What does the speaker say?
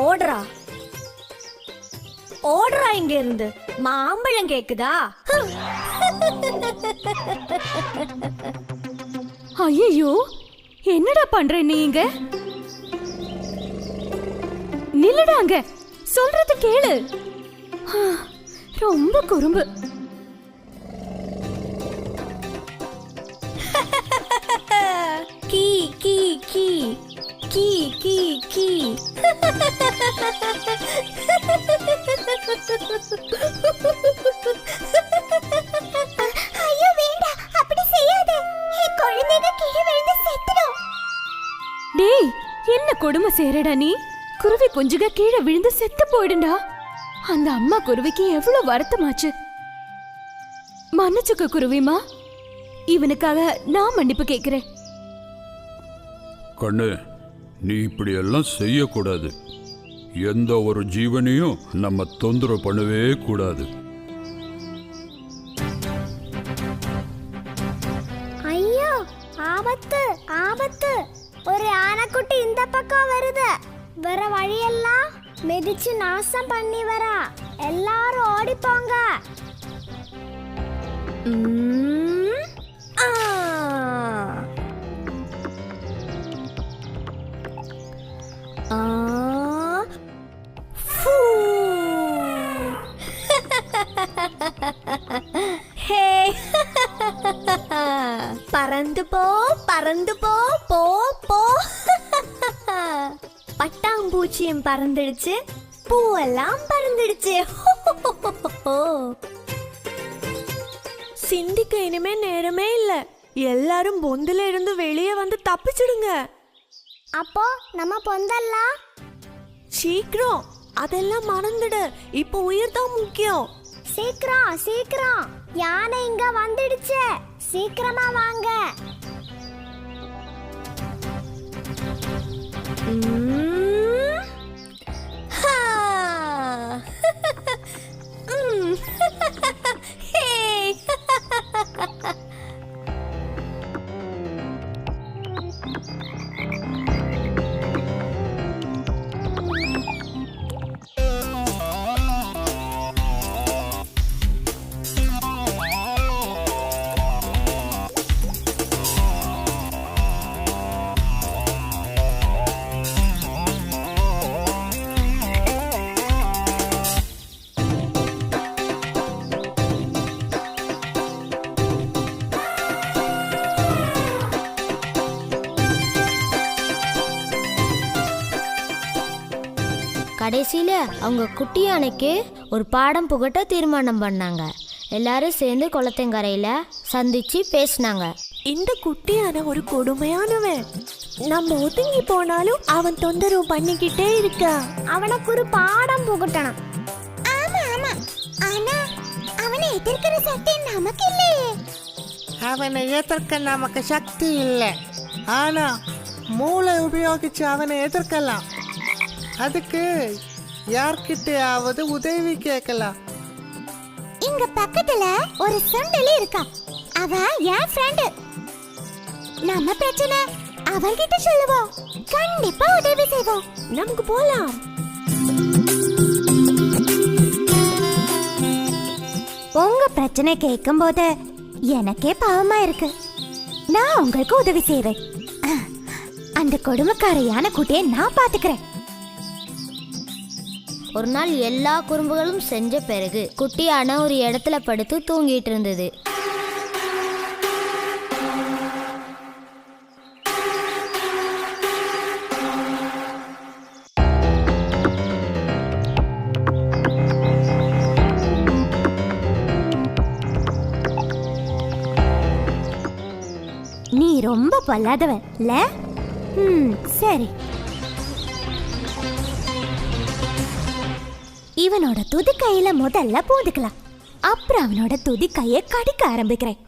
ஓடுறா ஓடுறா இங்க இருந்து. மாம்பழம் கேக்குதா? ஐயோ, என்னடா பண்ற நீங்க? நில்லுடாங்க, சொல்றது கேளு. ரொம்ப குறும்பு. கீ கீ கீ கீ கீ கீ. ஐயோ வேண்டாம், அப்படி செய்யாதே. குழந்தைங்க கீழே விழுந்து செத்துடும். டேய், என்ன கொடுமை செய்றடா நீ? குருவி குஞ்சுக கீழே விழுந்து செத்து போயிடுண்டா. அந்த அம்மா குருவிக்கு எவ்வளவு வருத்தமாச்சு. மன்னிச்சுக்க குருவிமா, இவனுக்காக நான் மன்னிப்பு கேக்குறேன். கண்ணு, நீ இப்படி எல்லாம் செய்யக்கூடாது. எந்த ஒரு ஜீவனையும் நம்ம தொந்தரவு பண்ணவே கூடாது. ஐயோ, ஆபத்து ஆபத்து! ஒரு ஆனைக்குட்டி இந்த பக்கம் வருது. வர வழியெல்லாம் மிதிச்சு நாசம் பண்ணி வரா. எல்லாரும் ஓடிப்போங்க. பறந்து போ பறந்து போ போ போ. பட்டாம்பூச்சியும் பறந்துடுச்சு, பூவெல்லாம் பறந்துடுச்சு. சிந்திக்க இனிமே நேரமே இல்ல. எல்லாரும் பொந்துல இருந்து வெளியே வந்து தப்பிச்சிடுங்க. அப்போ நம்ம பொந்தல்லாம் சீக்கிரம், அதெல்லாம் மறந்துடு. இப்போ உயிர் தான் முக்கியம். சீக்கிரம் சீக்கிரம், யானை இங்க வந்துடுச்சு. சீக்கிரமா வாங்க. கடைசியில அவங்க குட்டி யானைக்கு ஒரு பாடம் புகட்ட தீர்மானம் பண்ணாங்க. எல்லாரும் சேர்ந்து குளத்தங்கரையில சந்திச்சு பேசினாங்க. இந்த குட்டியான ஒரு கொடுமையானவன். நம்ம ஒதுங்கி போனாலும் அவன் தொந்தரவு பண்ணிக்கிட்டே இருக்கா. அவனுக்கு ஒரு பாடம் புகட்டணும். ஆமா ஆமா, ஆனா அவனை எதிர்க்கிற சக்தி நமக்கு இல்லையே. அவனை எதிர்க்க நமக்கு சக்தி இல்லை. ஆனா மூளை உபயோகிச்சு அவனை எதிர்க்கலாம். அதுக்கு யார்கிட்டயாவது உதவி கேட்கலாம். இங்க பக்கத்துல ஒரு சுண்டலி இருக்கா. அவ என் ஃப்ரெண்ட். நம்ம பிரச்சனை அவள்கிட்ட சொல்லுவோம். கண்டிப்பா உதவி செய்வோம். நமக்கு போலாம். உங்க பிரச்சனை கேட்கும் போது எனக்கே பாவமா இருக்கு. நான் உங்களுக்கு உதவி செய்வேன். அந்த கொடுமைக்காரையான குட்டியை நான் பாத்துக்கிறேன். ஒரு நாள் எல்லா குறும்புகளும் செஞ்ச பிறகு குட்டியான ஒரு இடத்துல படுத்து தூங்கிட்டு இருந்தது. நீ ரொம்ப பொல்லாதவன் இல்ல? சரி, இவனோட துதி கையில முதல்ல பூந்துக்கலாம். அப்புறம் அவனோட துதி கையை கடிக்க ஆரம்பிக்கிறேன்.